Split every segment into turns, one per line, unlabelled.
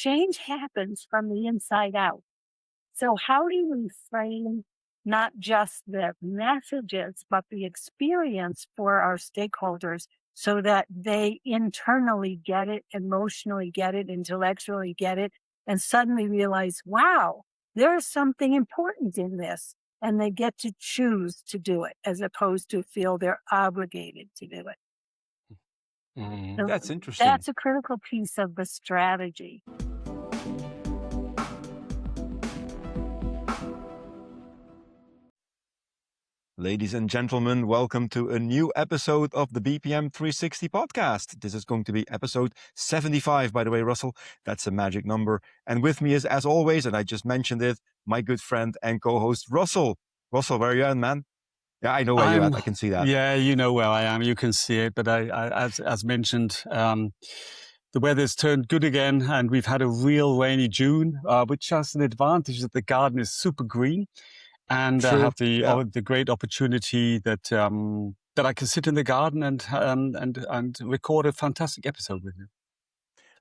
change happens from the inside out. So how do we frame not just the messages, but the experience for our stakeholders so that they internally get it, emotionally get it, intellectually get it, and suddenly realize, wow, there's something important in this. And they get to choose to do it as opposed to feel they're obligated to do it. So
That's interesting.
that's a critical piece of the strategy.
Ladies and gentlemen, welcome to a new episode of the BPM 360 podcast. This is going to be episode 75, by the way, Russell. That's a magic number. And with me is, as always, and I just mentioned it, my good friend and co-host, Russell. Russell, where are you at, man? Yeah, I know where you're at. I can see that.
Yeah, you know where I am. You can see it. But as mentioned, the weather's turned good again, and we've had a real rainy June, which has an advantage that the garden is super green, and I have the great opportunity that that I can sit in the garden and record a fantastic episode with you.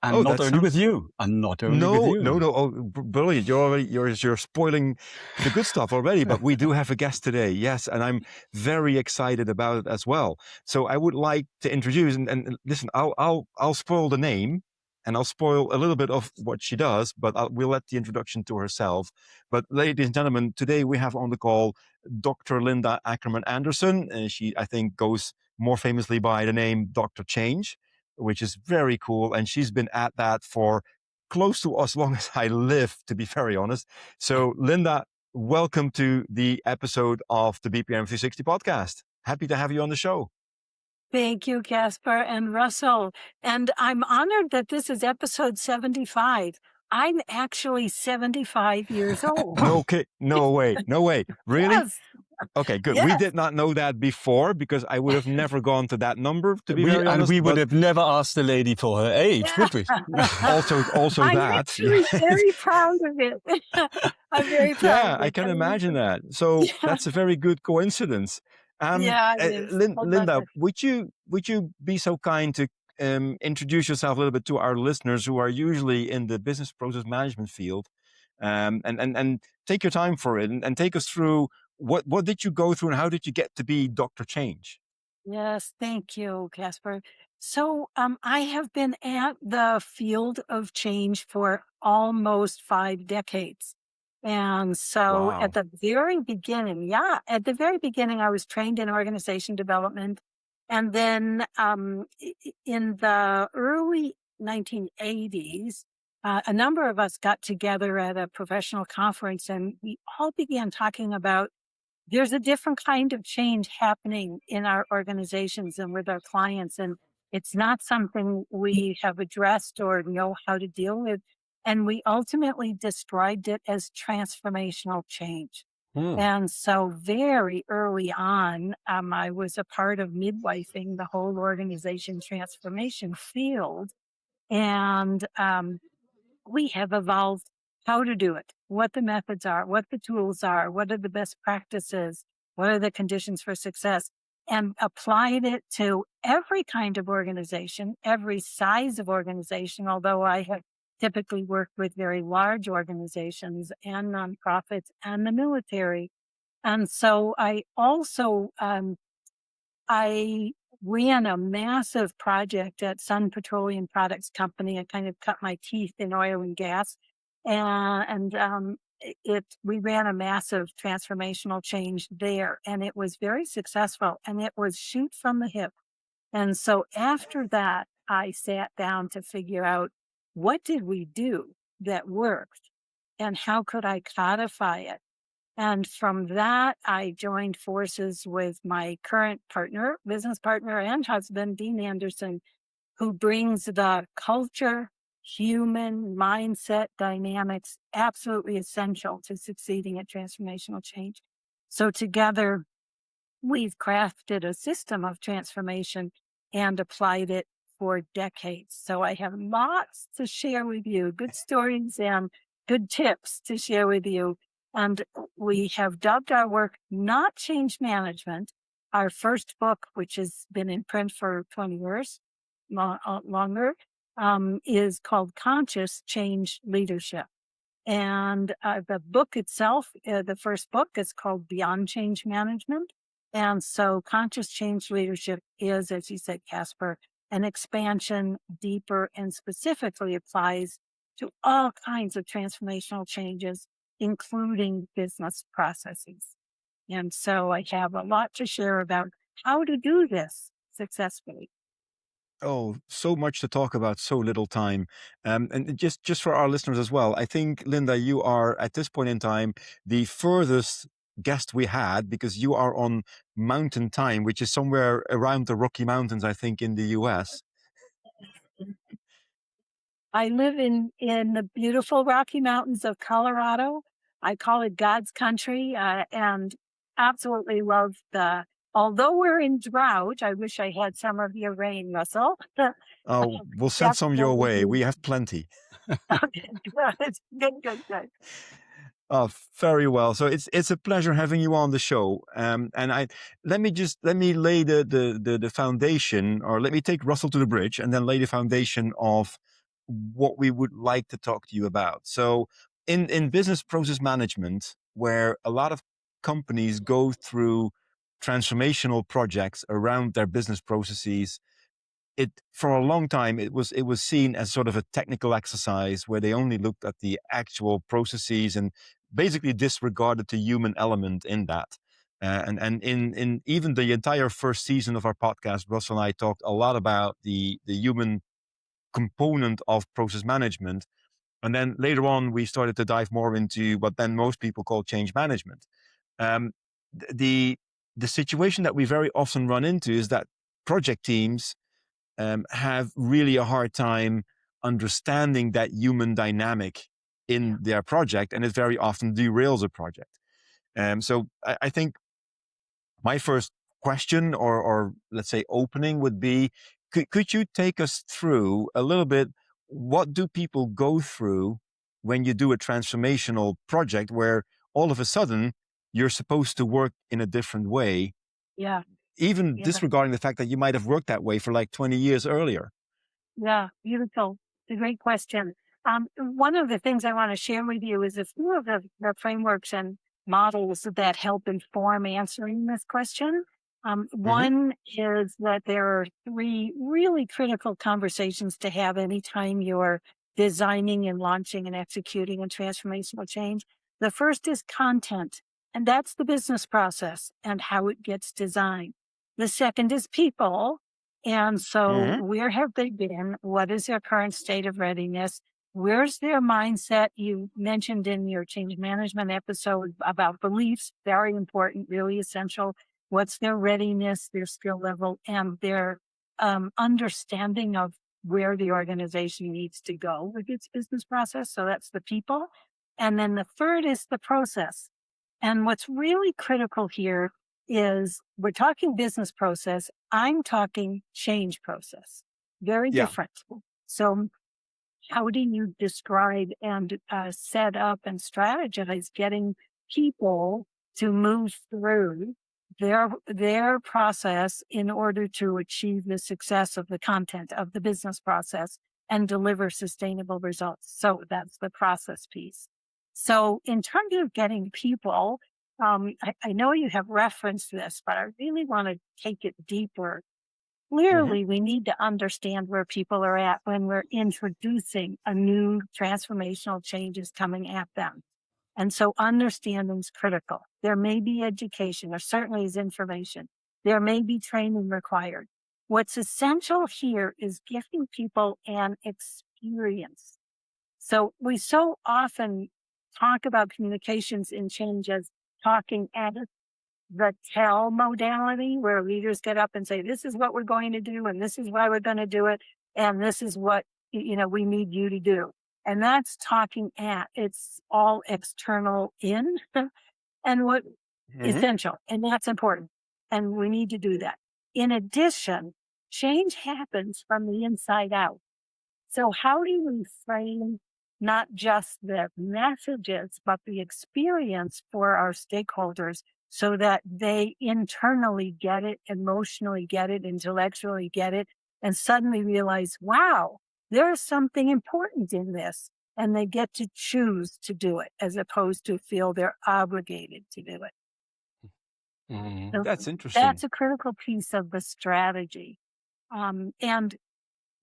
And not only with you.
No. Oh, brilliant! You're spoiling the good stuff already. But we do have a guest today, yes, and I'm very excited about it as well. So I would like to introduce and listen. I'll spoil the name, and I'll spoil a little bit of what she does, but we'll let the introduction to herself. But ladies and gentlemen, today we have on the call Dr. Linda Ackerman Anderson, and she, I think, goes more famously by the name Dr. Change, which is very cool. And she's been at that for close to as long as I live, to be very honest. So Linda, welcome to the episode of the BPM 360 podcast. Happy to have you on the show.
Thank you, Caspar and Russell. And I'm honored that this is episode 75. I'm actually 75 years old.
No way. Really?
Yes.
Okay, good.
Yes.
We did not know that before because I would have never gone to that number, to be very honest.
And we would have never asked the lady for her age, would we?
also
I'm
that.
actually very proud of it. I'm very proud of it.
Yeah, I can imagine that. So that's a very good coincidence. Linda, would you be so kind to introduce yourself a little bit to our listeners who are usually in the business process management field, and take your time for it and take us through what did you go through and how did you get to be Dr. Change?
Yes, thank you, Caspar. So I have been at the field of change for almost 5 decades. And so at the very beginning, I was trained in organization development. And then in the early 1980s, a number of us got together at a professional conference and we all began talking about there's a different kind of change happening in our organizations and with our clients. And it's not something we have addressed or know how to deal with. And we ultimately described it as transformational change. And so very early on, I was a part of midwifing the whole organization transformation field. And we have evolved how to do it, what the methods are, what the tools are, what are the best practices, what are the conditions for success, and applied it to every kind of organization, every size of organization, although I have typically worked with very large organizations and nonprofits and the military. And so I also, I ran a massive project at Sun Petroleum Products company. I kind of cut my teeth in oil and gas. And we ran a massive transformational change there, and it was very successful, and it was shoot from the hip. And so after that, I sat down to figure out what did we do that worked, and how could I codify it? And from that, I joined forces with my current partner, business partner and husband, Dean Anderson, who brings the culture, human mindset dynamics absolutely essential to succeeding at transformational change. So together, we've crafted a system of transformation and applied it for decades. So I have lots to share with you, good stories and good tips to share with you. And we have dubbed our work Not Change Management. Our first book, which has been in print for 20 years, longer, is called Conscious Change Leadership. And the book itself, the first book, is called Beyond Change Management. And so conscious change leadership is, as you said, Caspar, an expansion, deeper, and specifically applies to all kinds of transformational changes, including business processes. And so I have a lot to share about how to do this successfully.
Oh, so much to talk about, so little time. And just for our listeners as well, I think, Linda, you are at this point in time the furthest guest we had, because you are on mountain time, which is somewhere around the Rocky Mountains, I think, in the US.
I live in the beautiful Rocky Mountains of Colorado. I call it God's country, and absolutely love although we're in drought, I wish I had some of your rain, Russell.
Oh, we'll send some your
Definitely
way.
do.
We have plenty.
Okay, good, good, good, good.
Oh, very well. So it's a pleasure having you on the show. And let me lay the foundation, or let me take Russell to the bridge, and then lay the foundation of what we would like to talk to you about. So in business process management, where a lot of companies go through transformational projects around their business processes, it for a long time it was seen as sort of a technical exercise where they only looked at the actual processes and basically disregarded the human element in that. And in even the entire first season of our podcast, Russell and I talked a lot about the human component of process management. And then later on, we started to dive more into what then most people call change management. Um, the the situation that we very often run into is that project teams have really a hard time understanding that human dynamic in their project, and it very often derails a project. So I think my first question, or let's say opening, would be: could you take us through a little bit? What do people go through when you do a transformational project where all of a sudden you're supposed to work in a different way,
Yeah,
even
yeah.
disregarding the fact that you might have worked that way for like 20 years earlier?
Yeah, beautiful. It's a great question. One of the things I want to share with you is a few of the frameworks and models that help inform answering this question.
Mm-hmm.
One is that there are three really critical conversations to have anytime you're designing and launching and executing a transformational change. The first is content, and that's the business process and how it gets designed. The second is people, and so,
Mm-hmm.
where have they been? What is their current state of readiness? Where's their mindset? You mentioned in your change management episode about beliefs, very important, really essential. What's their readiness, their skill level, and their understanding of where the organization needs to go with its business process? So, that's the people. And then the third is the process. And what's really critical here is we're talking business process. I'm talking change process. Very
Yeah.
different. So how do you describe and set up and strategize getting people to move through their process in order to achieve the success of the content of the business process and deliver sustainable results? So that's the process piece. So in terms of getting people, I know you have referenced this, but I really want to take it deeper.
Mm-hmm.
Clearly, we need to understand where people are at when we're introducing a new transformational changes coming at them. And so understanding is critical. There may be education, there certainly is information. There may be training required. What's essential here is giving people an experience. So we so often talk about communications in change as talking at the tell modality, where leaders get up and say, this is what we're going to do, and this is why we're going to do it, and this is what we need you to do. And that's talking at. It's all external in and what
Mm-hmm.
essential, and that's important. And we need to do that. In addition, change happens from the inside out. So how do we frame not just the messages, but the experience for our stakeholders so that they internally get it, emotionally get it, intellectually get it, and suddenly realize, wow, there's something important in this, and they get to choose to do it as opposed to feel they're obligated to do it. So
That's interesting.
that's a critical piece of the strategy. And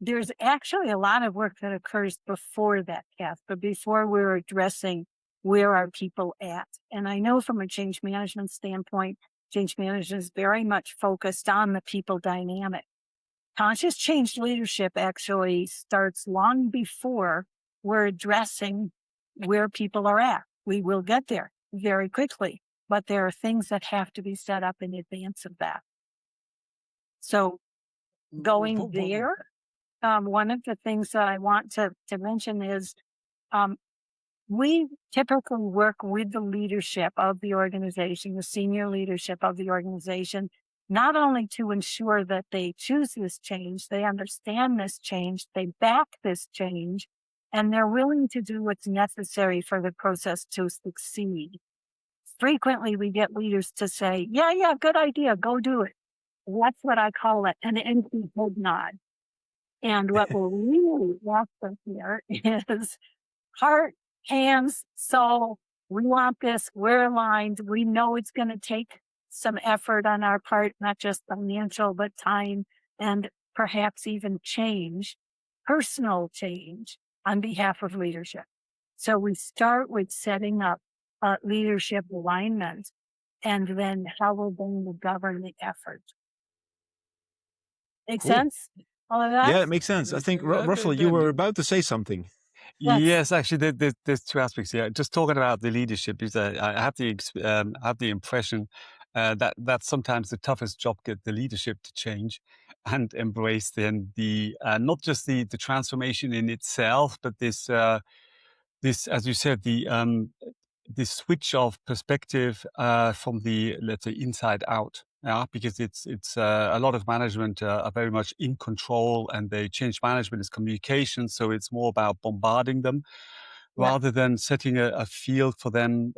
there's actually a lot of work that occurs before that, Kath, but before we're addressing where are people at. And I know from a change management standpoint, change management is very much focused on the people dynamic. Conscious change leadership actually starts long before we're addressing where people are at. We will get there very quickly, but there are things that have to be set up in advance of that. So going there, one of the things that I want to mention is um, we typically work with the leadership of the organization, the senior leadership of the organization, not only to ensure that they choose this change, they understand this change, they back this change, and they're willing to do what's necessary for the process to succeed. Frequently, we get leaders to say, yeah, good idea, go do it. That's what I call it, an empty head nod. And what we're really after here is heart, hands, soul. We want this. We're aligned. We know it's going to take some effort on our part, not just financial, but time and perhaps even change, personal change on behalf of leadership. So we start with setting up leadership alignment and then how we're going to govern the effort. Make
Cool.
sense? All of that?
Yeah, it makes sense. I think, Russell, you were about to say something.
Yes.
Yes, actually, there's two aspects here. Just talking about the leadership is I have the impression that sometimes the toughest job get the leadership to change and embrace then the not just the transformation in itself, but this, as you said, this switch of perspective from the, let's say, inside out. Yeah, because it's a lot of management are very much in control, and they change management is communication, so it's more about bombarding them
Yeah.
rather than setting a field for them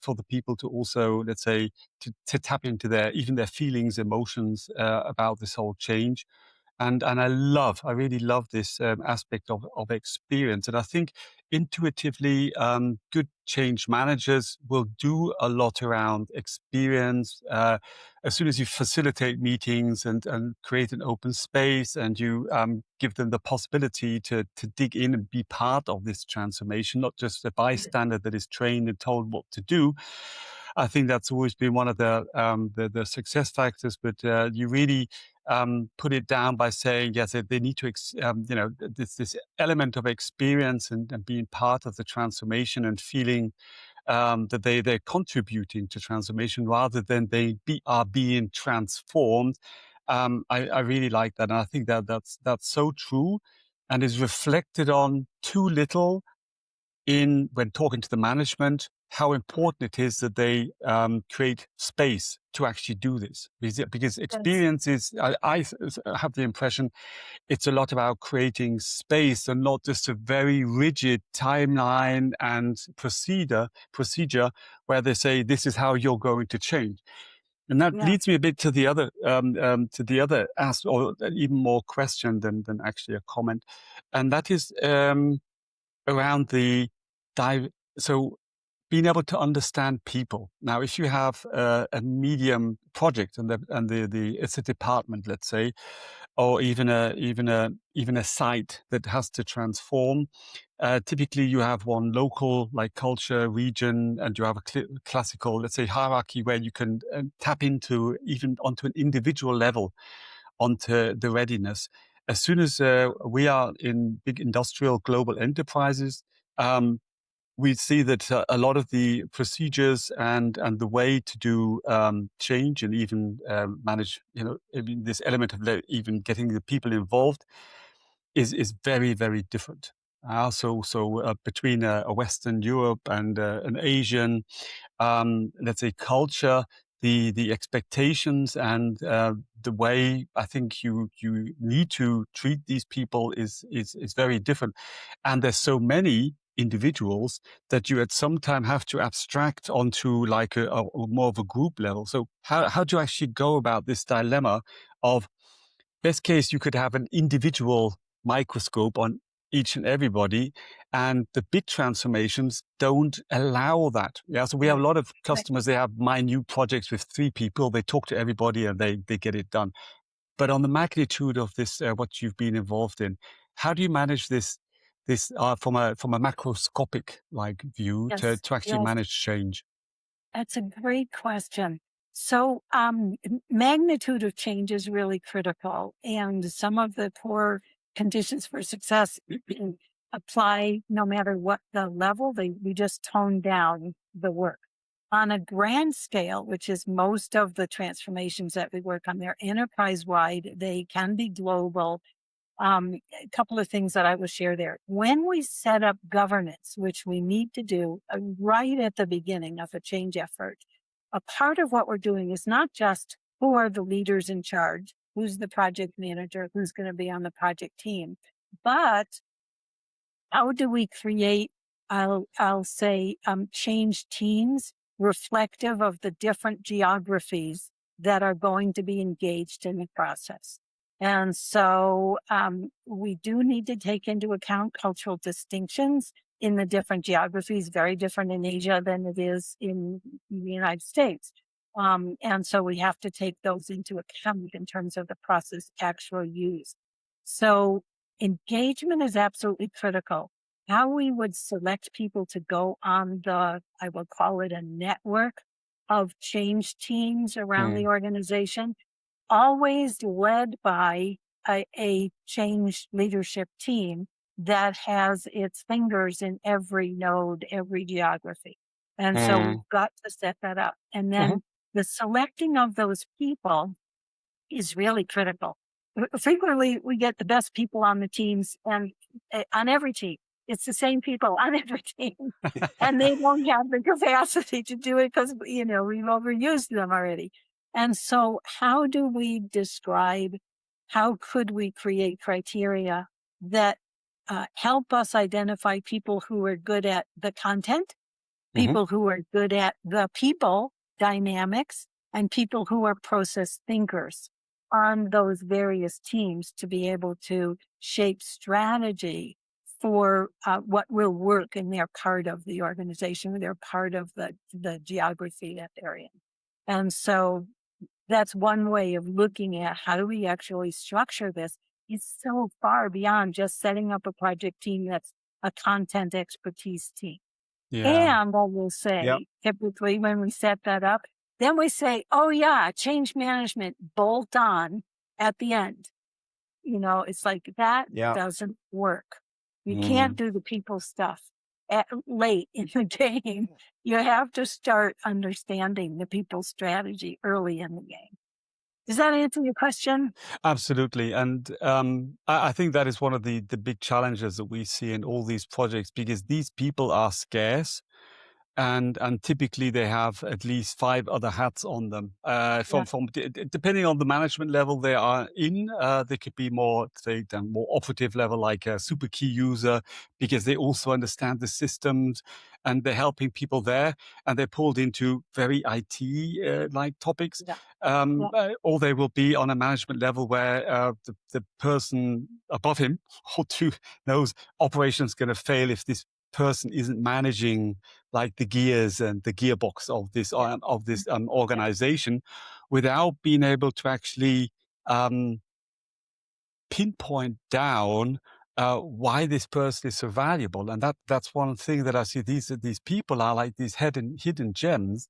for the people to also, let's say, to tap into their even their feelings, emotions about this whole change. And I really love this aspect of experience. And I think intuitively, good change managers will do a lot around experience. As soon as you facilitate meetings and create an open space, and you give them the possibility to dig in and be part of this transformation, not just a bystander that is trained and told what to do. I think that's always been one of the success factors. But you really put it down by saying, yes, they need to, this element of experience and being part of the transformation and feeling that they're contributing to transformation rather than are being transformed. I really like that, and I think that's so true, and is reflected on too little in when talking to the management, how important it is that they create space to actually do this. Because
Yes.
experience is, I have the impression, it's a lot about creating space and not just a very rigid timeline and procedure where they say, this is how you're going to change. And that
Yeah.
leads me a bit to the other ask, or even more question than actually a comment. And that is, around the dive. So being able to understand people. Now, if you have a medium project and the it's a department, let's say, or even a site that has to transform. Typically, you have one local, like culture, region, and you have a classical, let's say, hierarchy where you can tap into even onto an individual level, onto the readiness. As soon as we are in big industrial global enterprises, we see that a lot of the procedures and the way to do change and even manage, I mean, this element of even getting the people involved is very, very different. So between a Western Europe and an Asian, let's say, culture, the expectations and the way I think you need to treat these people is very different. And there's so many individuals that you at some time have to abstract onto like a more of a group level. So how do you actually go about this dilemma of, best case, you could have an individual microscope on each and everybody. And the big transformations don't allow that. Yeah. So we have a
Right.
lot of
Right.
customers, they have minute projects with 3 people. They talk to everybody and they get it done. But on the magnitude of this, what you've been involved in, how do you manage this from a macroscopic like view
Yes.
to actually
Yes.
manage change?
That's a great question. So, magnitude of change is really critical, and some of the core conditions for success apply no matter what the level. We just tone down the work. On a grand scale, which is most of the transformations that we work on, they're enterprise wide, they can be global. A couple of things that I will share there. When we set up governance, which we need to do right at the beginning of a change effort, a part of what we're doing is not just who are the leaders in charge, who's the project manager, who's going to be on the project team, but how do we create, I'll say, change teams reflective of the different geographies that are going to be engaged in the process? And so we do need to take into account cultural distinctions in the different geographies, very different in Asia than it is in the United States. And so we have to take those into account in terms of the process actually used. So engagement is absolutely critical. How we would select people to go on I will call it a network of change teams around the
Mm.
organization, always led by a change leadership team that has its fingers in every node, every geography. And so
Mm.
we've got to set that up. And
Mhm.
then the selecting of those people is really critical. Frequently, we get the best people on the teams and on every team. It's the same people on every team, and they won't have the capacity to do it because, we've overused them already. And so how do we describe, how could we create criteria that help us identify people who are good at the content,
Mhm.
people who are good at the people dynamics, and people who are process thinkers on those various teams to be able to shape strategy for what will work in their part of the organization, their part of the geography that they're in. And so that's one way of looking at how do we actually structure this. It's so far beyond just setting up a project team that's a content expertise team.
Yeah.
And I will
Yeah.
say, typically when we set that up, then we say, oh yeah, change management bolt on at the end. It's like that
Yeah.
doesn't work. You can't
Mm.
do the people stuff late in the game. You have to start understanding the people strategy early in the game. Does that answer your question?
Absolutely. And I think that is one of the big challenges that we see in all these projects because these people are scarce. And typically they have at least 5 other hats on them.
Yeah,
Depending on the management level they are in, they could be more, say, the more operative level, like a super key user, because they also understand the systems and they're helping people there, and they're pulled into very IT like topics.
yeah, yeah,
Or they will be on a management level where the person above him or two knows operations going to fail if this person isn't managing like the gears and the gearbox
yeah,
of this
yeah,
organization, without being able to actually um, pinpoint down why this person is so valuable. And that's one thing that I see. These people are like these hidden gems,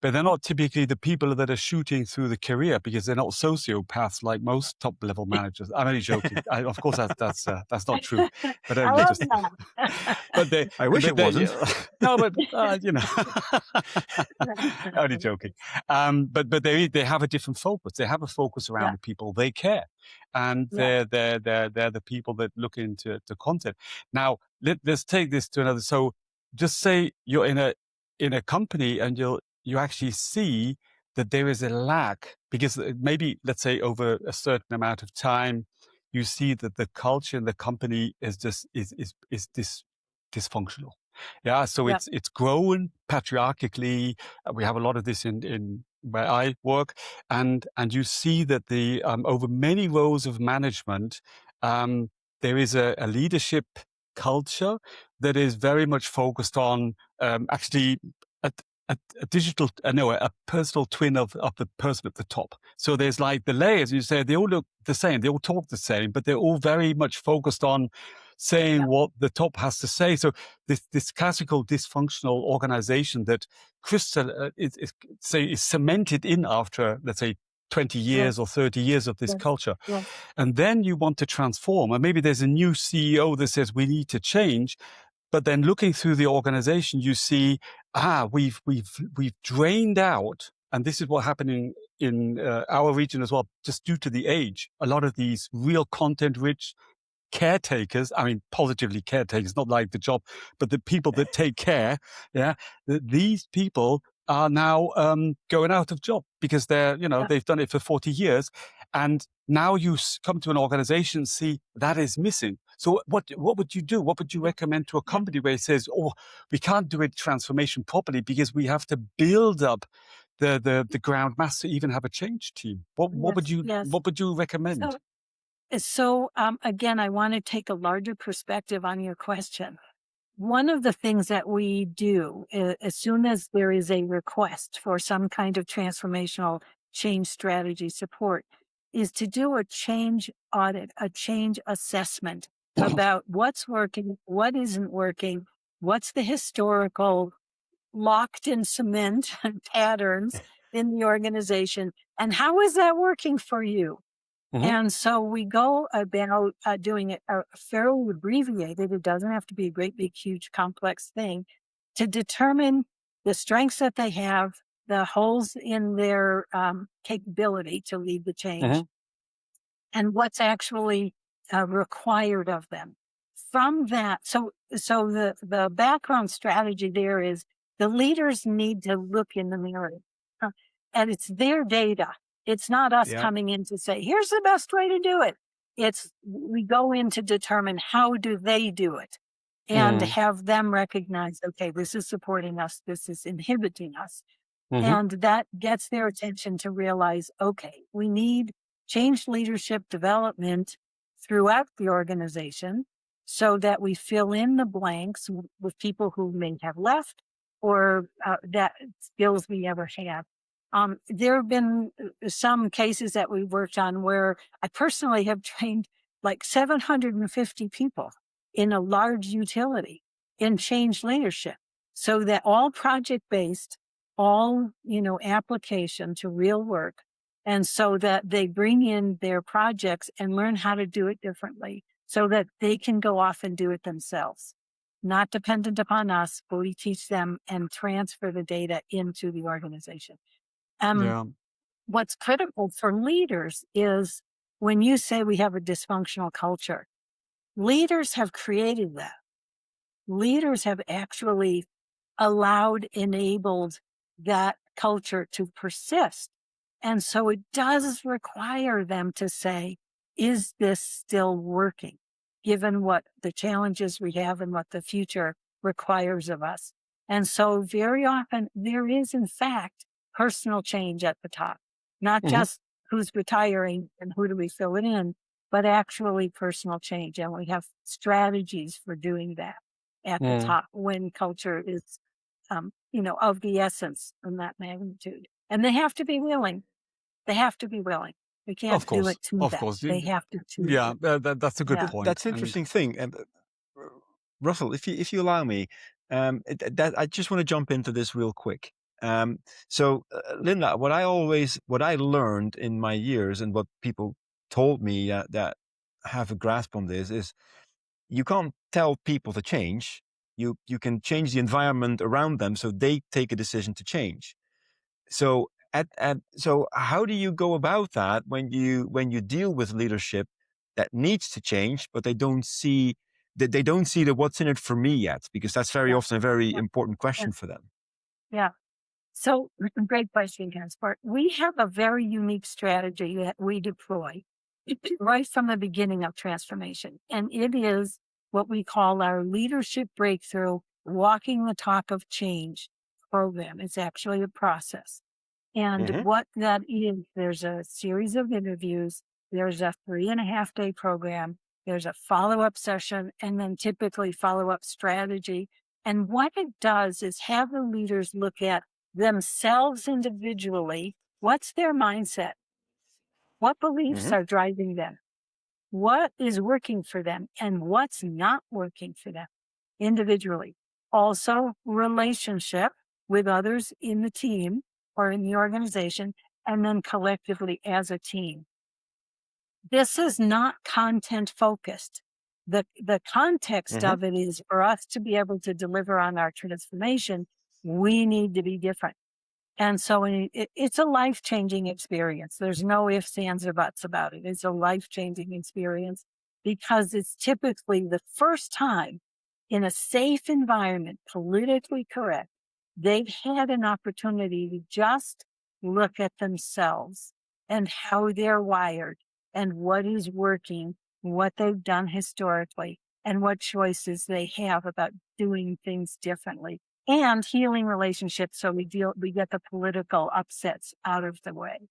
but they're not typically the people that are shooting through the career because they're not sociopaths like most top level managers. I'm only joking. Of course, that's not true. But
I love
just,
that.
but they,
I wish
but
it
they,
wasn't.
no, but only joking. But they have a different focus. They have a focus around
Yeah,
the people they care, and
yeah,
they're the people that look into the content. Now let's take this to another. So just say you're in a company and you actually see that there is a lack because maybe let's say over a certain amount of time you see that the culture in the company is just is dysfunctional. Yeah, so
yeah,
it's grown patriarchally. We have a lot of this in where I work, and you see that the over many roles of management, um, there is a leadership culture that is very much focused on actually a digital, no, a personal twin of the person at the top. So there's like the layers, you say they all look the same, they all talk the same, but they're all very much focused on saying
Yeah.
what the top has to say. So this classical dysfunctional organization that is cemented in after, let's say, 20 years or
Yes.
30 years of this
Yes.
culture.
Yes.
And then you want to transform. And maybe there's a new CEO that says we need to change. But then looking through the organization, you see, we've drained out, and this is what happening in our region as well, just due to the age. A lot of these real content-rich caretakers, I mean, positively caretakers, not like the job, but the people that take care, yeah, these people are now going out of job because they're,
Yeah.
they've done it for 40 years. And now you come to an organization and see that is missing. So what would you do? What would you recommend to a
Yeah.
company where it says, oh, we can't do it transformation properly because we have to build up the ground mass to even have a change team? What would
Yes.
you
Yes.
what would you recommend?
So again, I want to take a larger perspective on your question. One of the things that we do as soon as there is a request for some kind of transformational change strategy support is to do a change audit, a change assessment about what's working, what isn't working, what's the historical locked in cement patterns in the organization, and how is that working for you?
Mhm,
And so we go about doing it fairly abbreviated. It doesn't have to be a great, big, huge, complex thing to determine the strengths that they have, the holes in their capability to lead the change,
mhm,
and what's actually required of them. From that, so the background strategy there is the leaders need to look in the mirror, uh, and it's their data. It's not us
Yeah.
coming in to say, "Here's the best way to do it." It's we go in to determine how do they do it, and
mhm,
have them recognize, okay, this is supporting us, this is inhibiting us.
mhm,
And that gets their attention to realize, okay, we need change leadership development throughout the organization so that we fill in the blanks with people who may have left or that skills we ever had. There have been some cases that we worked on where I personally have trained like 750 people in a large utility in change leadership so that all project based, all application to real work, and so that they bring in their projects and learn how to do it differently so that they can go off and do it themselves, not dependent upon us, but we teach them and transfer the data into the organization. um,
yeah,
what's critical for leaders is when you say we have a dysfunctional culture, leaders have created that. Leaders have actually allowed, enabled that culture to persist. And so it does require them to say, is this still working, given what the challenges we have and what the future requires of us? And so very often there is, in fact, personal change at the top, not
mhm,
just who's retiring and who do we fill it in, but actually personal change. And we have strategies for doing that at the
mhm.
top when culture is of the essence in that magnitude. And they have to be willing. They have to be willing. We can't
Of
do
course,
it to
of
them.
course.
They have to choose
Yeah,
it.
that's a good
Yeah.
But
point.
that's
And
interesting thing. Russell, if you allow me, that I just want to jump into this real quick. Linda, what I learned in my years, and what people told me that have a grasp on this is, you can't tell people to change. You can change the environment around them so they take a decision to change. So so how do you go about that when you deal with leadership that needs to change, but they don't see the what's in it for me yet, because that's very
Yeah.
often a very
Yeah.
important question
Yes.
for them.
Yeah. So great question, Caspar. We have a very unique strategy that we deploy right from the beginning of transformation. And it is what we call our leadership breakthrough walking the talk of change program. It's actually a process. And
Mm-hmm.
what that is, there's a series of interviews. There's a 3.5-day program. There's a follow-up session and then typically follow-up strategy. And what it does is have the leaders look at themselves individually. What's their mindset? What beliefs
Mm-hmm.
are driving them? What is working for them and what's not working for them individually? Also, relationship with others in the team or in the organization, and then collectively as a team. This is not content focused. The context
Mm-hmm.
of it is for us to be able to deliver on our transformation, we need to be different. And so it's a life-changing experience. There's no ifs, ands, or buts about it. It's a life-changing experience because it's typically the first time in a safe environment, politically correct, they've had an opportunity to just look at themselves and how they're wired and what is working, what they've done historically, and what choices they have about doing things differently and healing relationships. So we get the political upsets out of the way.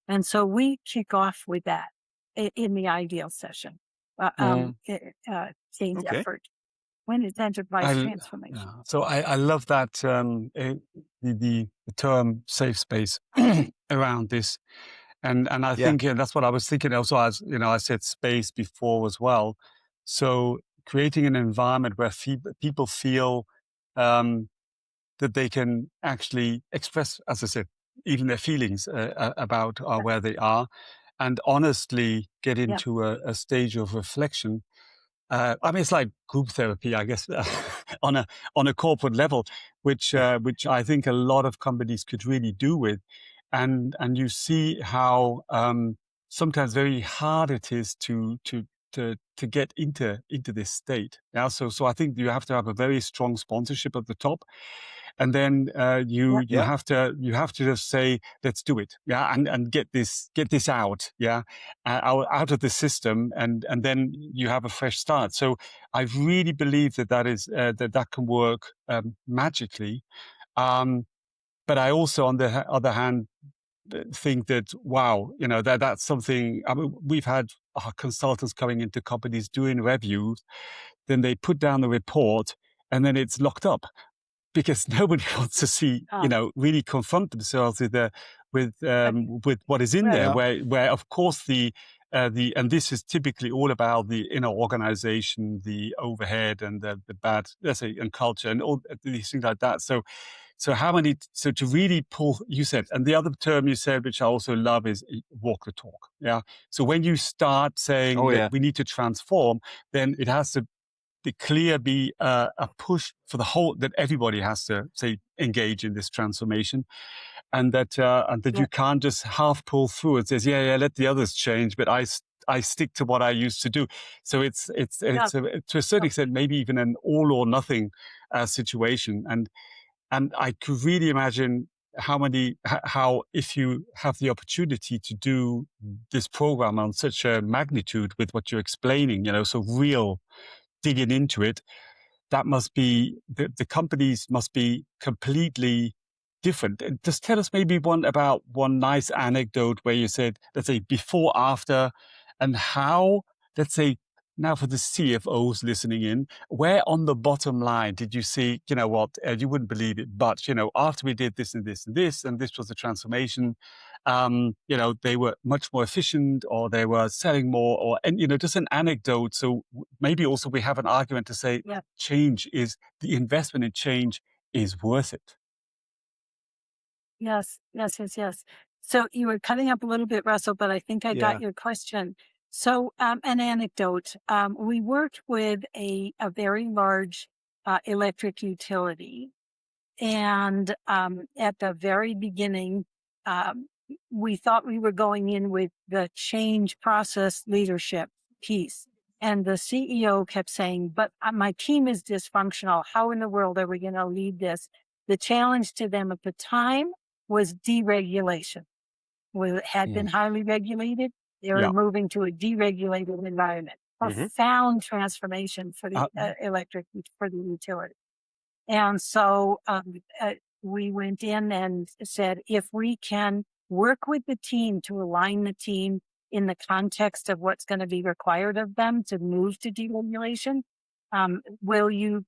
And so we kick off with that in the ideal session, change
Okay.
effort when it's enterprise
I,
transformation.
yeah. So I love that the term safe space around this, and I
Yeah.
think that's what I was thinking. Also, as you know, I said space before as well. So creating an environment where people feel um, that they can actually express, as I said, even their feelings about where they are, and honestly get
Yeah,
into a stage of reflection. I mean, it's like group therapy, I guess, on a corporate level, which I think a lot of companies could really do with, and you see how sometimes very hard it is to get into this state. Yeah, so I think you have to have a very strong sponsorship at the top, and then
yeah,
you
Yeah.
you have to just say, let's do it, yeah, and get this out, yeah, out of the system, and then you have a fresh start. So I really believe that is that can work magically. um, but I also, on the other hand, think that, wow, you know, that's something. I mean, we've had our consultants coming into companies doing reviews, then they put down the report, and then it's locked up because nobody wants to see, you
uh,
know, really confront themselves with
uh,
with what is in
right.
there.
Yeah.
Where of course the and this is typically all about the inner organization, the overhead, and the bad, let's say, and culture, and all these things like that. So how many? So to really pull, you said, and the other term you said, which I also love, is walk the talk. Yeah. So when you start saying
Oh
that
yeah.
we need to transform, then it has to be a push for the whole, that everybody has to say engage in this transformation, and that
Yeah,
you can't just half pull through and says, yeah, let the others change, but I stick to what I used to do. So
yeah,
to a certain
yeah,
extent maybe even an all or nothing situation, and I could really imagine how if you have the opportunity to do this program on such a magnitude with what you're explaining, you know, so real digging into it, that must be the companies must be completely different. And just tell us maybe one nice anecdote where you said, let's say, before, after, and how, let's say, now for the CFOs listening in, where on the bottom line did you see, you know what, you wouldn't believe it, but, you know, after we did this and this and this, and this was the transformation, you know, they were much more efficient, or they were selling more, or, and, you know, just an anecdote. So maybe also we have an argument to say
yeah.
change is, the investment in change is worth it.
Yes, yes, yes, yes. So you were cutting up a little bit, Russell, but I think I got
Yeah.
your question. So an anecdote. We worked with a very large electric utility. And at the very beginning, um, we thought we were going in with the change process leadership piece. And the CEO kept saying, but my team is dysfunctional. How in the world are we going to lead this? The challenge to them at the time was deregulation. It had been
Mm.
highly regulated. They were
Yeah.
moving to a deregulated environment.
Mm-hmm.
Profound transformation for the
Uh,
for the utility. And so we went in and said, if we can work with the team to align the team in the context of what's going to be required of them to move to deregulation. Will you,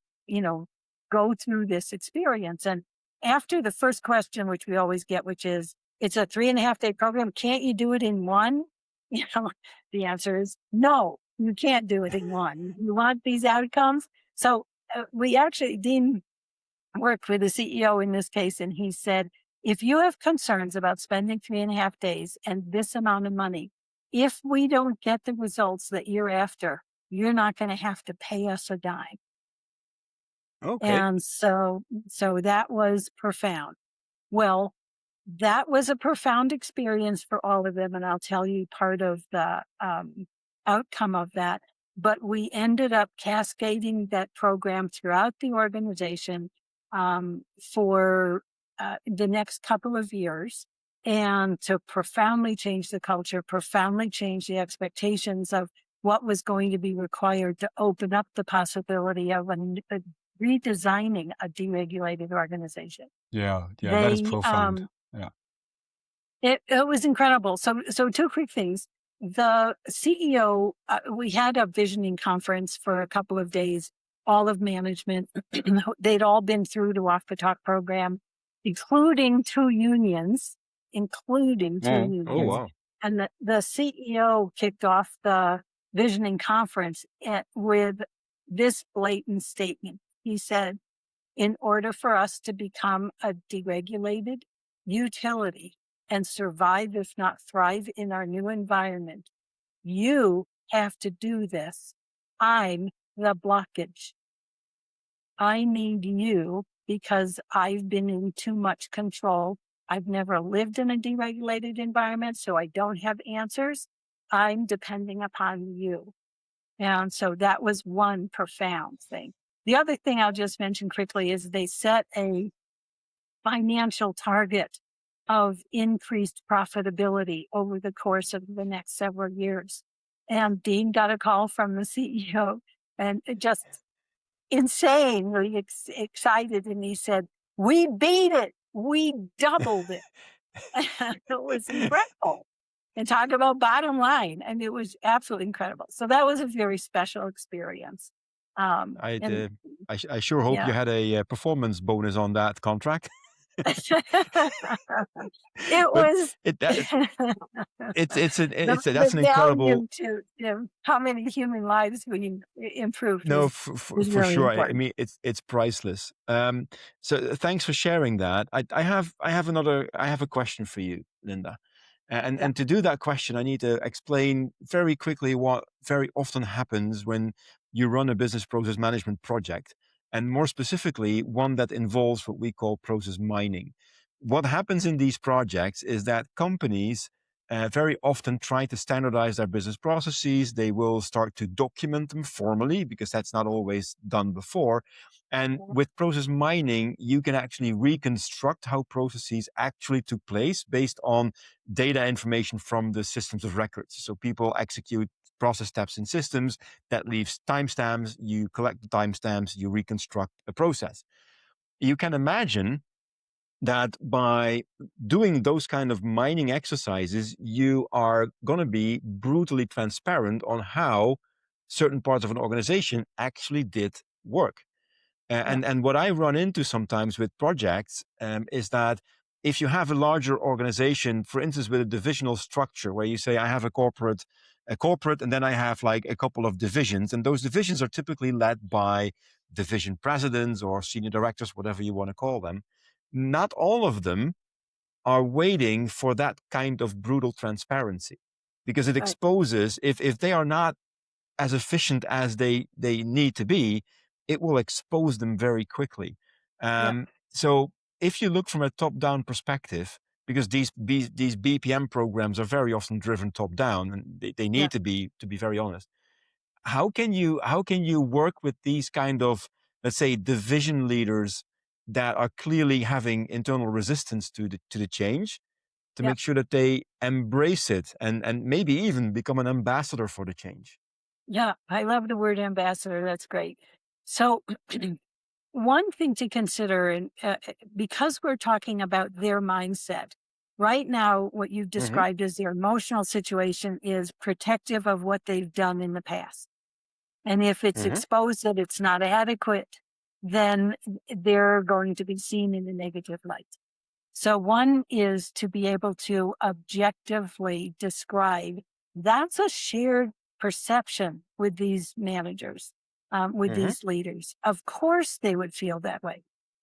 go through this experience? And after the first question, which we always get, which is, it's a 3.5-day program. Can't you do it in one? You know, the answer is no, you can't do it in one. You want these outcomes. So Dean worked with the CEO in this case, and he said, if you have concerns about spending 3.5 days and this amount of money, if we don't get the results that you're after, you're not going to have to pay us a dime.
Okay.
And so that was profound. Well, that was a profound experience for all of them, and I'll tell you part of the outcome of that. But we ended up cascading that program throughout the organization for the next couple of years, and to profoundly change the culture, profoundly change the expectations of what was going to be required to open up the possibility of redesigning a deregulated organization.
Yeah, that is
They
profound. Yeah.
It was incredible. So two quick things. The CEO, we had a visioning conference for a couple of days. All of management, they'd all been through the Walk the Talk program, including two unions,
Oh, wow.
And the CEO kicked off the visioning conference with this blatant statement. He said, in order for us to become a deregulated utility and survive, if not thrive, in our new environment, you have to do this. I'm the blockage. I need you because I've been in too much control. I've never lived in a deregulated environment, so I don't have answers. I'm depending upon you. And so that was one profound thing. The other thing I'll just mention quickly is they set a financial target of increased profitability over the course of the next several years. And Dean got a call from the CEO, and just insanely excited. And he said, we beat it. We doubled it. It was incredible. And talk about bottom line. And it was absolutely incredible. So that was a very special experience.
I'd,
And
I sure hope you
yeah.
had a performance bonus on that contract.
It
But
was
it that,
the
that's an incredible.
value to how many human lives we improved
No,
was
for
really
sure. I
important.
mean, it's priceless. So thanks for sharing that. I have a question for you, Linda.
Yeah.
And to do that question, I need to explain very quickly what very often happens when you run a business process management project, and more specifically, one that involves what we call process mining. What happens in these projects is that companies very often try to standardize their business processes. They will start to document them formally because that's not always done before. And with process mining, you can actually reconstruct how processes actually took place based on data information from the systems of records. So people execute process steps in systems that leaves timestamps. You collect the timestamps, you reconstruct a process. You can imagine that by doing those kind of mining exercises, you are going to be brutally transparent on how certain parts of an organization actually did work.
Yeah.
And what I run into sometimes with projects is that if you have a larger organization, for instance, with a divisional structure where you say, I have a corporate, and then I have like a couple of divisions, and those divisions are typically led by division presidents or senior directors, whatever you want to call them. Not all of them are waiting for that kind of brutal transparency, because it
Right.
exposes, if they are not as efficient as they need to be, it will expose them very quickly.
Yeah.
So if you look from a top-down perspective, because these BPM programs are very often driven top-down, and they
Yeah.
need to be very honest. How can you work with these kind of, let's say, division leaders that are clearly having internal resistance to the change, to
Yeah.
make sure that they embrace it and maybe even become an ambassador for the change?
Yeah. I love the word ambassador. That's great. So one thing to consider, and because we're talking about their mindset, Right now, what you've
Mm-hmm.
described as their emotional situation is protective of what they've done in the past. And if it's
Mm-hmm.
exposed that it's not adequate, then they're going to be seen in a negative light. So one is to be able to objectively describe that's a shared perception with these managers, with
Mm-hmm.
these leaders. Of course, they would feel that way.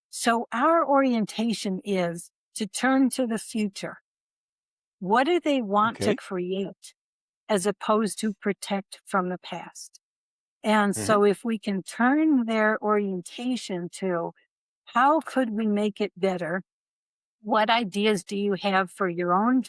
So our orientation is to turn to the future. What do they want to
Okay.
create as opposed to protect from the past? And
Mm-hmm.
so if we can turn their orientation to how could we make it better? What ideas do you have for your own,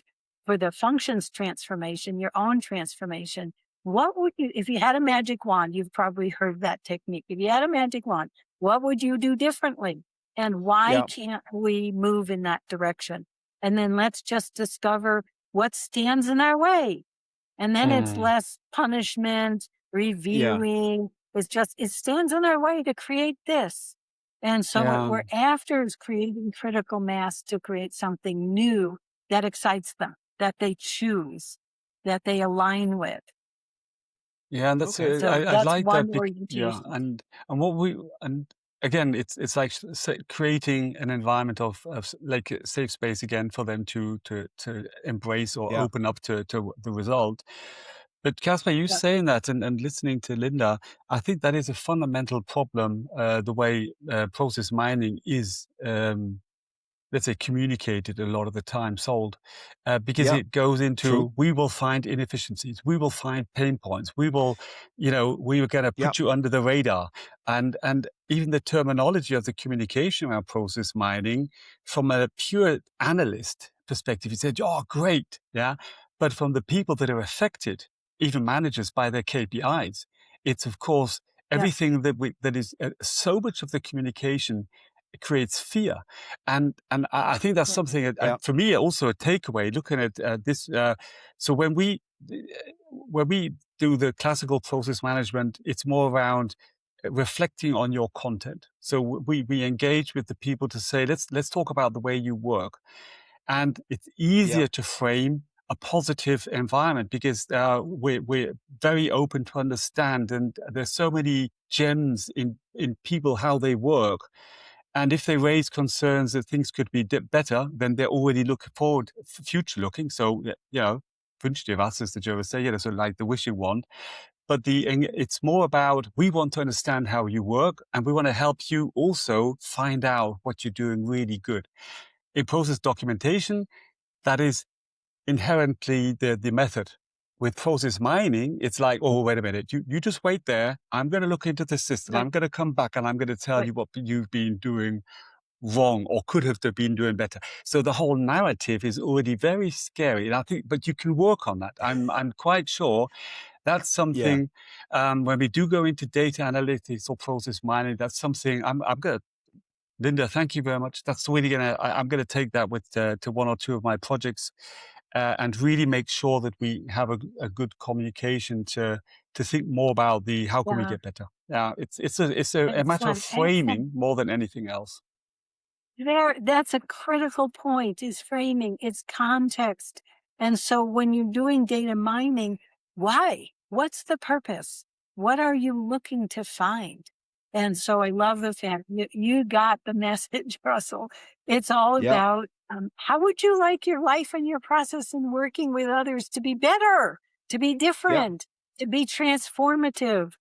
for the functions transformation, your own transformation? What would you, if you had a magic wand, you've probably heard that technique. If you had a magic wand, what would you do differently? And why
Yeah.
can't we move in that direction? And then let's just discover what stands in our way. And then it's
Mm.
less punishment,
Yeah.
reviewing. It's just, it stands in our way to create this. And so what
Yeah.
we're after is creating critical mass to create something new that excites them, that they choose, that they align with.
Yeah, and that's
Okay.
So
I
that's
like
one
that. Yeah,
orientation.
and what we and again, it's like creating an environment of like a safe space again for them to embrace or
Yeah.
open up to the result. But Caspar, you
Yeah.
saying that and listening to Linda, I think that is a fundamental problem. The way process mining is. Let's say communicated a lot of the time sold because
Yeah.
it goes
True.
into we will find inefficiencies, we will find pain points, we will, we are going to
Yeah.
put you under the radar. And even the terminology of the communication around process mining from a pure analyst perspective, he said, oh great, yeah, but from the people that are affected, even managers, by their KPIs, it's of course
Yeah.
everything that is so much of the communication creates fear. And I think that's
Yeah.
something
Yeah.
for me also a takeaway looking at this. So when we do the classical process management, it's more around reflecting on your content. So we engage with the people to say let's talk about the way you work, and it's
Yeah.
easier to frame a positive environment because we're very open to understand, and there's so many gems in people how they work. And if they raise concerns that things could be better, then they're already looking forward, future looking. So, wünscht was, as the Germans say, yeah, sort of like the wishing wand. But it's more about we want to understand how you work, and we want to help you also find out what you're doing really good. In process documentation, that is inherently the method. With process mining, it's like, oh, wait a minute, you just wait there. I'm going to look into the system.
Right.
I'm going to come back and I'm going to tell
Right.
you what you've been doing wrong or could have been doing better. So the whole narrative is already very scary. And I think, but you can work on that. I'm quite sure that's
Yeah.
something when we do go into data analytics or process mining, that's something I'm going to, Linda, thank you very much. That's really I'm going to take that with to one or two of my projects and really make sure that we have a good communication to think more about the how can we
Yeah.
get better. Yeah, it's a matter of
Excellent. Excellent.
framing more than anything else.
That's a critical point, is framing, it's context. And so when you're doing data mining, why? What's the purpose? What are you looking to find? And so I love the fact that you got the message, Russell. It's all
Yeah.
about how would you like your life and your process in working with others to be better, to be
Yeah.
different, to be transformative?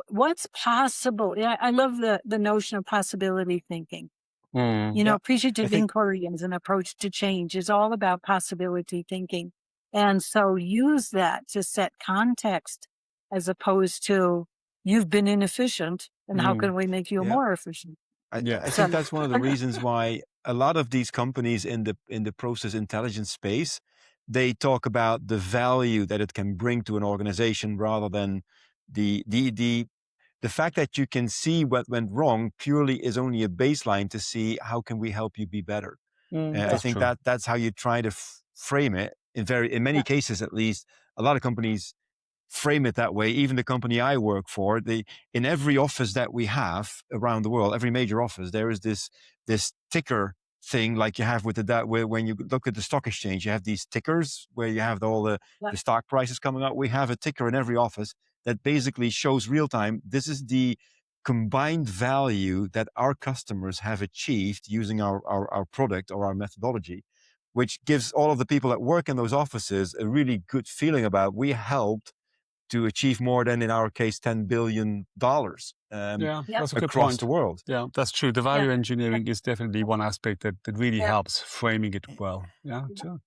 What's possible? Yeah, I love the notion of possibility thinking.
Mm.
Yeah. I
Appreciative
think.
inquiry as an approach to change is all about possibility thinking. And so use that to set context as opposed to you've been inefficient and how
Mm.
can we make you
Yeah.
more efficient?
Yeah.
I think
So
that's one of the reasons why a lot of these companies in the process intelligence space, they talk about the value that it can bring to an organization rather than the fact that you can see what went wrong purely is only a baseline to see how can we help you be better. I
yeah,
That's
think
true.
that that's how you try to frame it. In many
yeah,
cases, at least, a lot of companies frame it that way. Even the company I work for, in every office that we have around the world, every major office, there is this ticker thing like you have with where when you look at the stock exchange, you have these tickers where you have all the stock prices coming out. We have a ticker in every office that basically shows real time. This is the combined value that our customers have achieved using our product or our methodology, which gives all of the people that work in those offices a really good feeling about we helped to achieve more than, in our case, $10 billion
that's a good
across
point.
the world.
Yeah, that's true. The value engineering is definitely one aspect that really helps framing it well. Yeah, sure.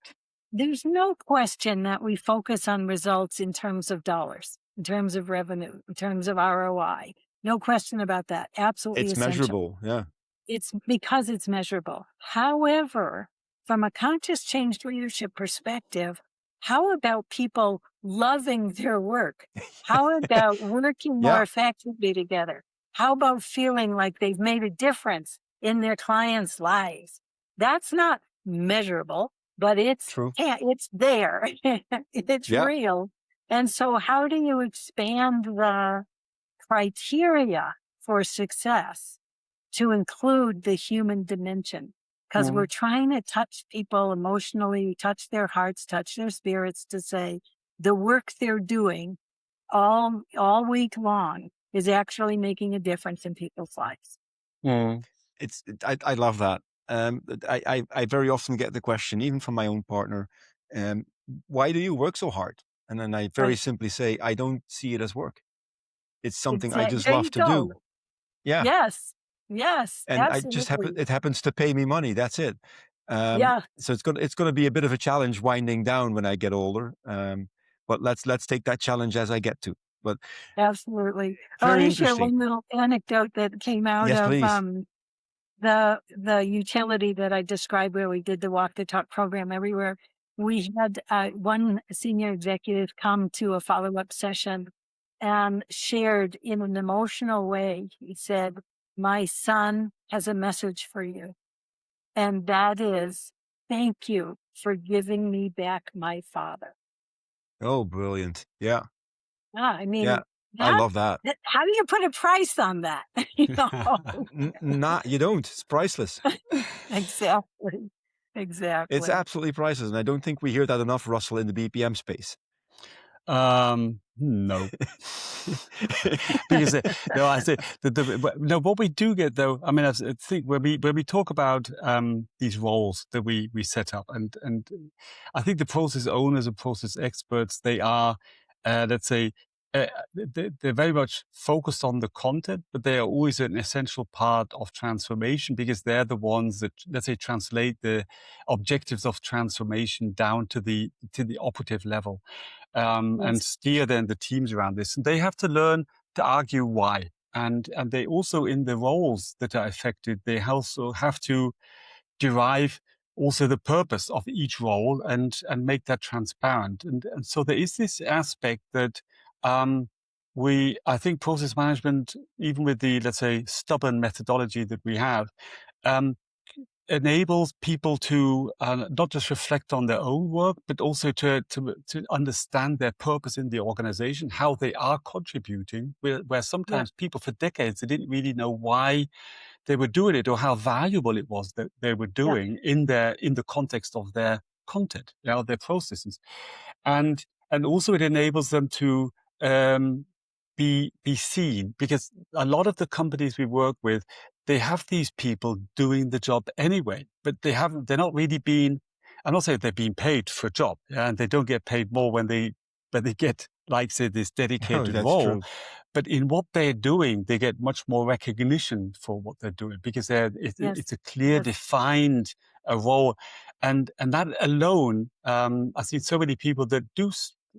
There's no question that we focus on results in terms of dollars, in terms of revenue, in terms of ROI. No question about that. Absolutely
It's
essential.
measurable, yeah.
It's because it's measurable. However, from a conscious change leadership perspective, how about people loving their work? How about working more effectively together? How about feeling like they've made a difference in their clients' lives? That's not measurable, but it's
True.
it's there. It's real. And so how do you expand the criteria for success to include the human dimension? Because we're trying to touch people emotionally, touch their hearts, touch their spirits, to say the work they're doing all week long is actually making a difference in people's lives.
I love that. I very often get the question, even from my own partner, why do you work so hard? And then I very simply say, I don't see it as work. It's something I just
There
love
you
to
go.
do. Yeah.
Yes,
And
absolutely.
it happens to pay me money. That's it. So it's going to be a bit of a challenge winding down when I get older. But let's take that challenge as I get to. But
absolutely. I
very
want to share
interesting.
one little anecdote that came out
Yes,
of
please.
the utility that I described, where we did the walk the talk program everywhere. We had one senior executive come to a follow-up session and shared in an emotional way. He said, "My son has a message for you. And that is, thank you for giving me back my father."
Oh, brilliant. Yeah.
I mean,
Yeah. I love that.
how do you put a price on that?
You don't. It's priceless.
Exactly.
It's
Exactly.
absolutely priceless. And I don't think we hear that enough, Russell, in the BPM space.
No. Because no, I say no. What we do get, though, I mean, I think when we talk about these roles that we set up, and I think the process owners and process experts, they are, let's say, they're very much focused on the content, but they are always an essential part of transformation, because they're the ones that, let's say, translate the objectives of transformation down to the operative level. And steer then the teams around this. And they have to learn to argue why. And they also, in the roles that are affected, they also have to derive also the purpose of each role and make that transparent. And so there is this aspect that I think process management, even with the, let's say, stubborn methodology that we have, enables people to not just reflect on their own work, but also to understand their purpose in the organization, how they are contributing, where sometimes people for decades, they didn't really know why they were doing it or how valuable it was that they were doing in the context of their content, their processes. And also it enables them to be seen, because a lot of the companies we work with, they have these people doing the job anyway, but they're not really being, I'm not saying they're being paid for a job, and they don't get paid more when they get, like, say, this dedicated
that's
role.
true.
But in what they're doing, they get much more recognition for what they're doing, because it's a clear, defined role. And that alone, I see so many people that do,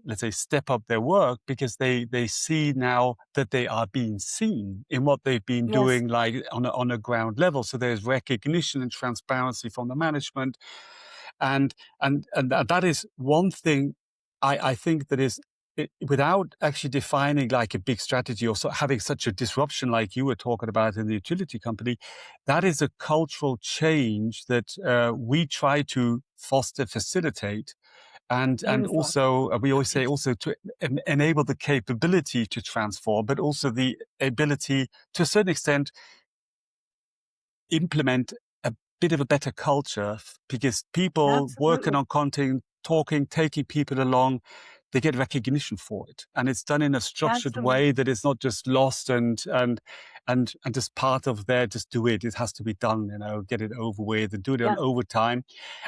let's say, step up their work, because they see now that they are being seen in what they've been doing, like on a ground level. So there's recognition and transparency from the management. And that is one thing I think that is, without actually defining like a big strategy or having such a disruption like you were talking about in the utility company, that is a cultural change that we try to foster, facilitate. And also, we always say also to enable the capability to transform, but also the ability to a certain extent implement bit of a better culture because people working
Absolutely.
on content, talking, taking people along, they get recognition for it, and it's done in a structured way
Absolutely.
that is not just lost and just part of there. Just do it. It has to be done. Get it over with and do it on
Yeah.
overtime,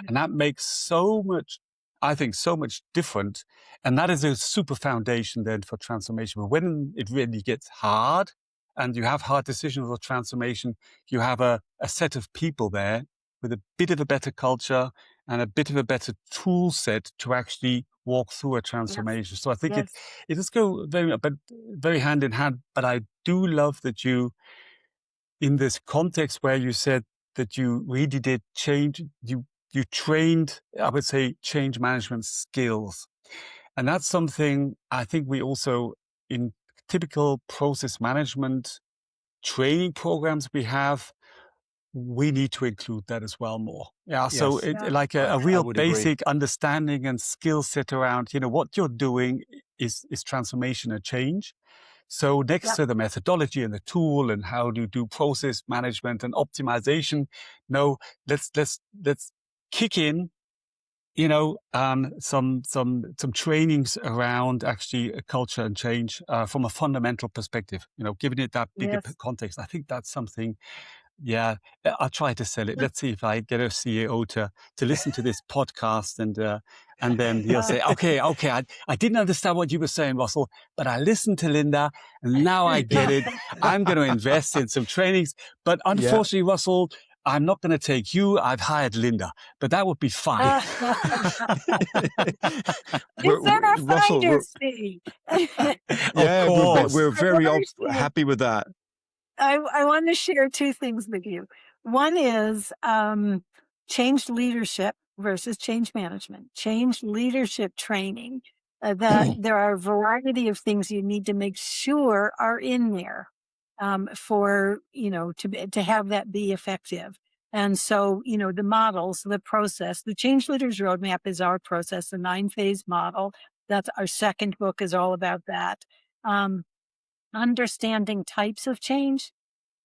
and that makes so much. I think so much different, and that is a super foundation then for transformation. But when it really gets hard, and you have hard decisions for transformation, you have a set of people there with a bit of a better culture and a bit of a better tool set to actually walk through a
Yes.
transformation. So I think it
Yes.
it does go very hand in hand. But I do love that you, in this context where you said that you really did change, you trained, I would say, change management skills. And that's something I think we also, in typical process management training programs we have, we need to include that as well more. Yeah. So
Yes,
it
Yeah.
like a
I
real
would agree.
basic understanding and skill set around, what you're doing is transformation and change. So next
Yeah.
to the methodology and the tool and how to do process management and optimization, no, let's kick in, some trainings around actually culture and change from a fundamental perspective. Giving it that bigger
Yes.
context. I think that's something. Yeah, I'll try to sell it.
Yeah.
Let's see if I get a CEO to listen to this podcast, and then he'll say, okay, I didn't understand what you were saying, Russell, but I listened to Linda, and now I get it. I'm going to invest in some trainings, but
Yeah.
unfortunately, Russell, I'm not going to take you. I've hired Linda, but that would be fine.
Is that a
Russell,
finder's fee?
Of
yeah,
course.
we're very
Understand.
happy with that.
I want to share two things with you. One is change leadership versus change management, change leadership training. That there are a variety of things you need to make sure are in there for to have that be effective. And so, the models, the process, the change leaders roadmap is our process, the 9-phase model. That's our second book is all about that. Um, Understanding types of change,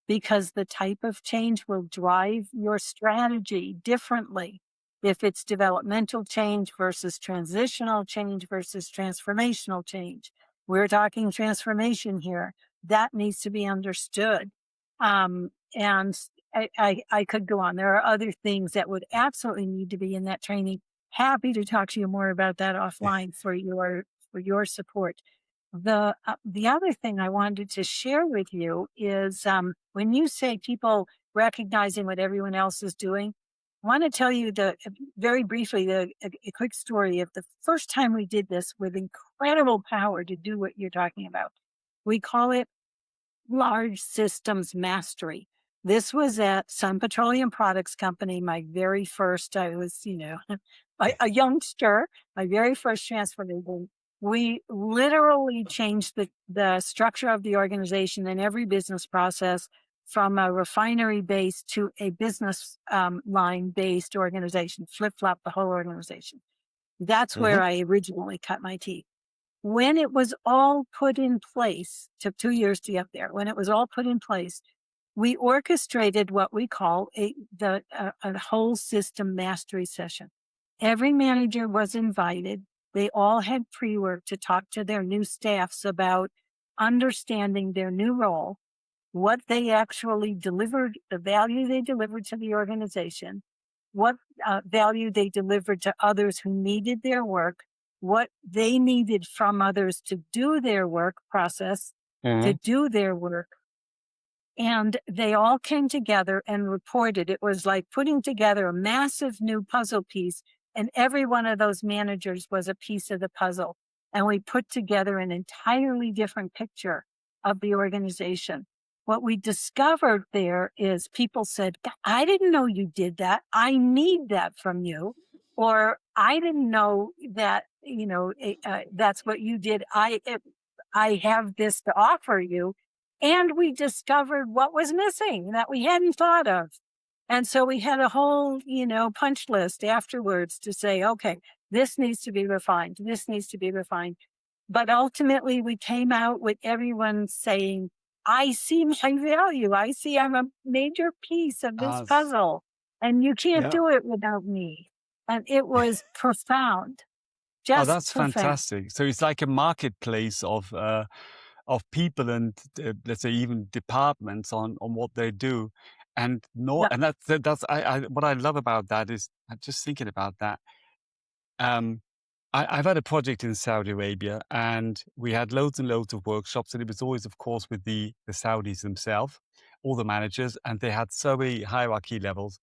because the type of change will drive your strategy differently. If it's developmental change versus transitional change versus transformational change, we're talking transformation here. That needs to be understood. And I could go on. There are other things that would absolutely need to be in that training. Happy to talk to you more about that offline for your support. The other thing I wanted to share with you is when you say people recognizing what everyone else is doing, I want to tell you very briefly a quick story of the first time we did this with incredible power to do what you're talking about. We call it large systems mastery. This was at Sun Petroleum Products Company. My very first, I was, a youngster, my very first transformation. We literally changed the structure of the organization and every business process from a refinery based to a business line based organization, flip flop the whole organization. That's
Hmm.
where I originally cut my teeth. When it was all put in place, took 2 years to get there. When it was all put in place, we orchestrated what we call a whole system mastery session. Every manager was invited. They all had pre-work to talk to their new staffs about understanding their new role, what they actually delivered, the value they delivered to the organization, what value they delivered to others who needed their work, what they needed from others to do their work process, to
Mhm.
do their work. And they all came together and reported. It was like putting together a massive new puzzle piece, and every one of those managers was a piece of the puzzle. And we put together an entirely different picture of the organization. What we discovered there is people said, I didn't know you did that. I need that from you. Or I didn't know that, that's what you did. I have this to offer you. And we discovered what was missing that we hadn't thought of. And so we had a whole, punch list afterwards to say, okay, this needs to be refined. This needs to be refined. But ultimately, we came out with everyone saying, I see my value. I see I'm a major piece of this
Uh,
puzzle. and you can't
Yeah.
do it without me. And it was profound,
Oh,
just
that's
profound.
fantastic. So it's like a marketplace of people and let's say even departments on what they do, and no,
Yeah,
and that's I what I love about that is I'm just thinking about that. Um, I've had a project in Saudi Arabia, and we had loads and loads of workshops, and it was always, of course, with the Saudis themselves, all the managers, and they had so many hierarchy levels.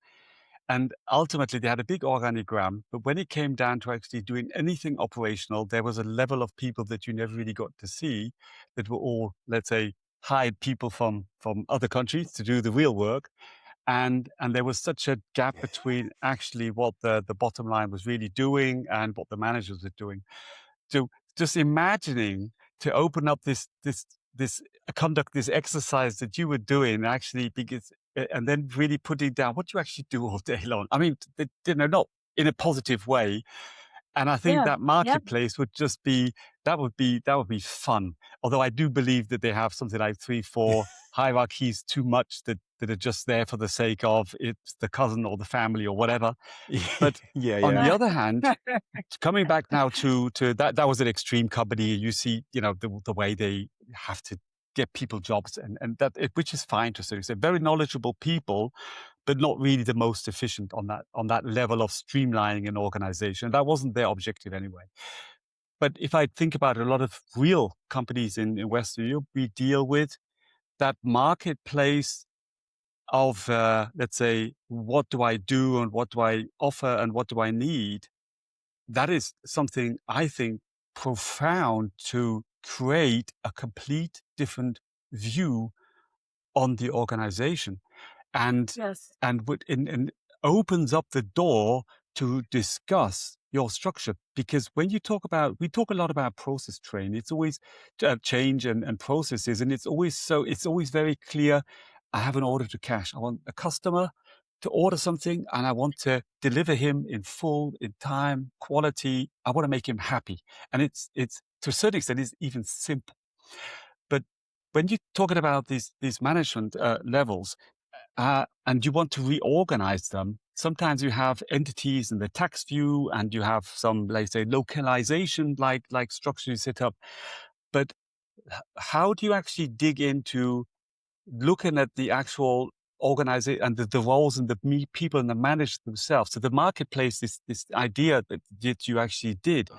And ultimately, they had a big organigram, but when it came down to actually doing anything operational, there was a level of people that you never really got to see that were all, let's say, hired people from other countries to do the real work. And there was such a gap between actually what the bottom line was really doing and what the managers were doing. So just imagining to open up this conduct this exercise that you were doing actually because and then really putting down what you actually do all day long. I mean, not in a positive way. And I think
yeah,
that
yeah,
marketplace would just be that would be fun. Although I do believe that they have something like 3, 4 hierarchies too much that are just there for the sake of it's the cousin or the family or whatever. But
Yeah,
on
yeah.
the other hand, coming back now to that was an extreme company. You see, the way they have to get people jobs and which is fine to say. They're very knowledgeable people, but not really the most efficient on that level of streamlining an organization. That wasn't their objective anyway. But if I think about a lot of real companies in Western Europe, we deal with that marketplace of let's say, what do I do and what do I offer and what do I need? That is something I think profound to create a complete different view on the organization and
yes,
and opens up the door to discuss your structure. Because when you talk about, we talk a lot about process training, it's always change and processes, and it's always very clear. I have an order to cash. I want a customer to order something, and I want to deliver him in full, in time, quality. I want to make him happy, and it's to a certain extent, it's even simple. But when you're talking about these management levels, and you want to reorganize them, sometimes you have entities in the tax view, and you have some, let's say, localization like structure you set up. But how do you actually dig into looking at the actual organization and the roles and the people and the managers themselves? So the marketplace, this idea that you actually did,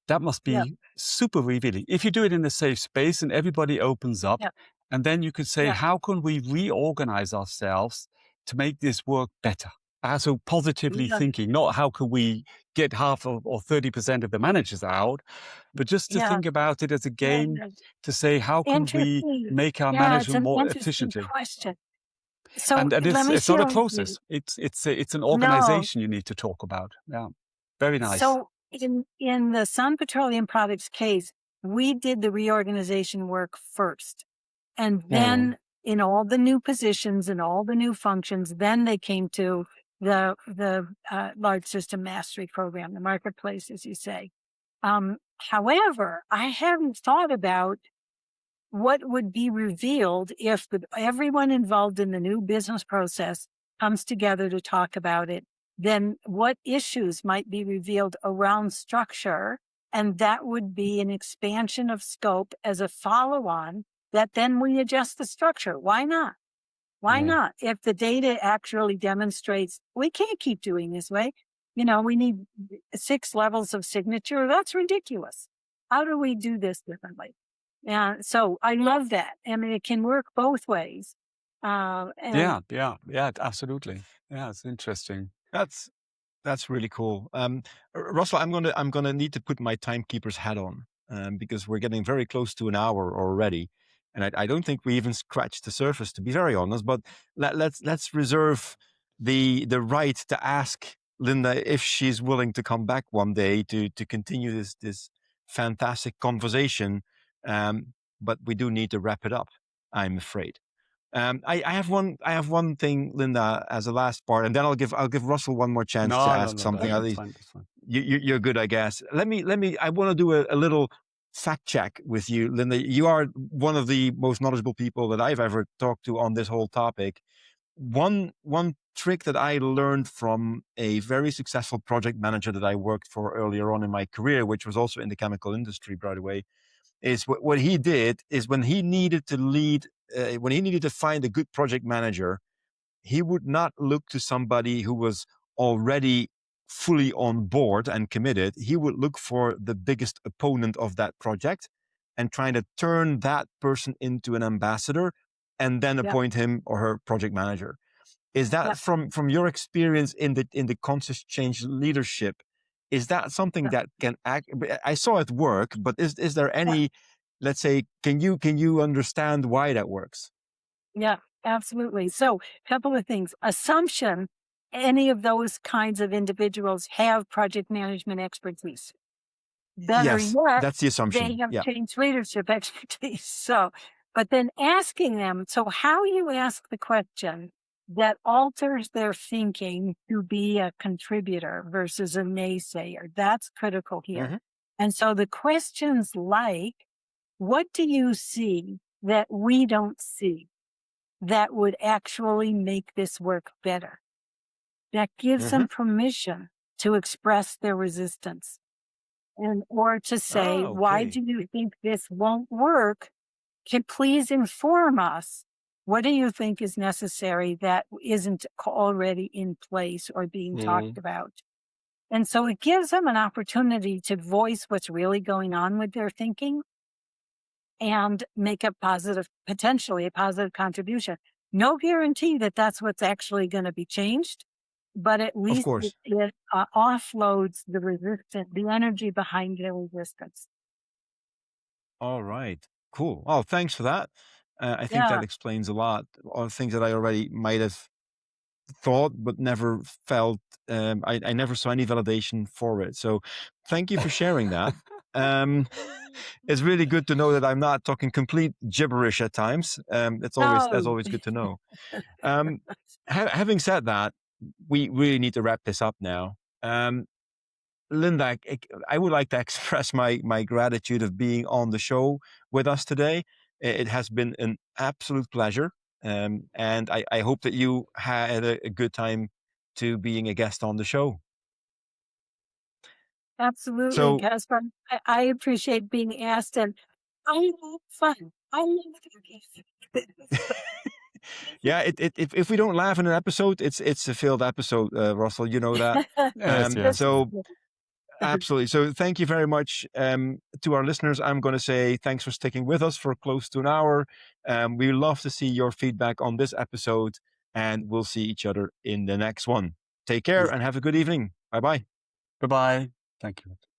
that must
yeah,
be super revealing. If you do it in a safe space and everybody opens up,
yeah,
and then you could say,
yeah,
how can we reorganize ourselves to make this work better? So positively
yeah,
thinking, not how can we get half or 30% of the managers out, but just to
yeah,
think about it as a
yeah.
game to say, how can we
Interesting.
make our
Yeah, it's
management
an
more
interesting
efficiently?
question. So
And
let me
it's not a
share with you.
process. It's an
No,
organization you need to talk about. Yeah. Very nice.
so in the Sun Petroleum Products case, we did the reorganization work first. And
Yeah.
then in all the new positions and all the new functions, then they came to the large system mastery program, the marketplace, as you say. However, I haven't thought about what would be revealed if everyone involved in the new business process comes together to talk about it. Then what issues might be revealed around structure, and that would be an expansion of scope as a follow-on, that then we adjust the structure. Why not? Why
Yeah.
not? If the data actually demonstrates we can't keep doing this way, we need 6 levels of signature. That's ridiculous. How do we do this differently? Yeah, so I love that. I mean, it can work both ways. And
Yeah, absolutely. Yeah, it's interesting.
That's That's really cool. Russell, I'm gonna need to put my timekeeper's hat on because we're getting very close to an hour already, and I don't think we even scratched the surface, to be very honest. But let's reserve the right to ask Linda if she's willing to come back one day to continue this fantastic conversation. But we do need to wrap it up, I'm afraid. I have one thing, Linda, as a last part, and then I'll give Russell one more chance to
No, no,
ask
no, no.
something. At
That's
least
fine. That's fine.
you're good, I guess. I want to do a little fact check with you, Linda. You are one of the most knowledgeable people that I've ever talked to on this whole topic. one trick that I learned from a very successful project manager that I worked for earlier on in my career, which was also in the chemical industry, by the way, is what he did is when he needed to lead, when he needed to find a good project manager, he would not look to somebody who was already fully on board and committed. He would look for the biggest opponent of that project and try to turn that person into an ambassador and then
Yep.
appoint him or her project manager. Is that
Yep.
from your experience in the conscious change leadership? Is that something
Yep.
that can act? I saw it work, but is there
Yep.
any, let's say, can you understand why that works?
Yeah, absolutely. So, a couple of things. Assumption, any of those kinds of individuals have project management expertise. Better
Yes,
yet,
that's the
they
assumption.
have
Yeah.
change leadership expertise. So, but then asking them, so how you ask the question that alters their thinking to be a contributor versus a naysayer, that's critical here.
Hmm.
And so the questions like, what do you see that we don't see that would actually make this work better? That gives
Hmm.
them permission to express their resistance. And or to say,
Ah,
why
okay.
do you think this won't work? Can please inform us. What do you think is necessary that isn't already in place or being talked about? And so it gives them an opportunity to voice what's really going on with their thinking and make a positive, potentially a positive contribution. No guarantee that that's what's actually going to be changed, but at
Of
least
course.
it offloads the resistance, the energy behind the resistance.
All right. Cool. Oh, thanks for that. I think
Yeah.
that explains a lot of things that I already might have thought but never felt. I never saw any validation for it. So thank you for sharing that. Um, it's really good to know that I'm not talking complete gibberish at times. That's
No.
always good to know. Um, Having said that, we really need to wrap this up now. Linda, I would like to express my gratitude of being on the show with us today. It has been an absolute pleasure. And I hope that you had a good time to being a guest on the show.
Absolutely,
So
Caspar. I appreciate being asked, and I love fun. I love cookies.
yeah, if we don't laugh in an episode, it's a failed episode, Russell. You know that.
Yes,
This
yes.
is
So absolutely. So thank you very much to our listeners. I'm going to say thanks for sticking with us for close to an hour. We love to see your feedback on this episode, and we'll see each other in the next one. Take care
Yes.
and have a good evening. Bye bye.
Bye-bye. Thank you.